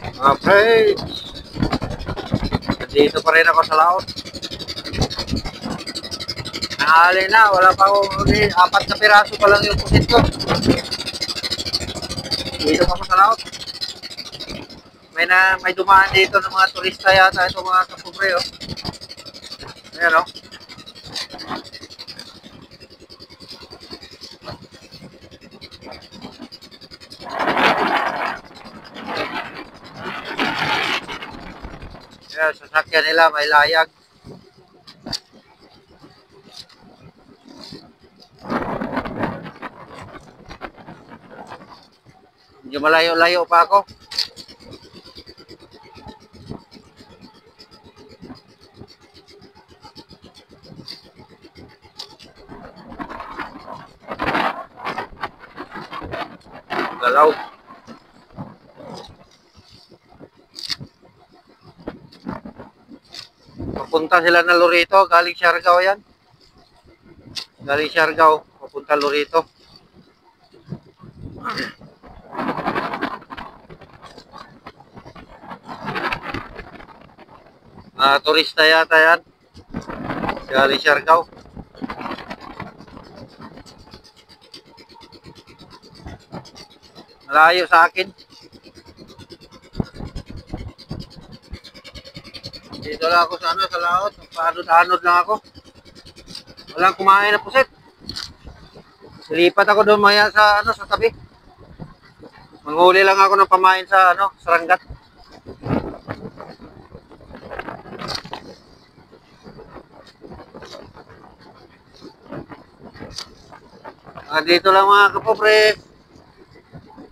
Okay. Dito pa rin ako sa laot. Nangali na, wala pa akong huli. 4 na piraso pa lang yung pusit ko. Dito pa ako sa laot. May dumaan dito ng mga turista yata ito mga kapobre, oh. Ayan, oh. Ayan, sasakyan nila may layag. Medyo malayo-layo pa ako. Galaw. Papunta sila na Lorito, galing Siargao yan. Galing Siargao, papunta Lorito. Turista yata yan. Galing Siargao. Malayo sa akin. Dito lang ako sa sa laot. Paanod-anod lang ako. Walang kumain na pusit. Silipat ako doon maya sa sa tabi. Manghuli lang ako ng pamain sa saranggat. Dito lang mga kapobre.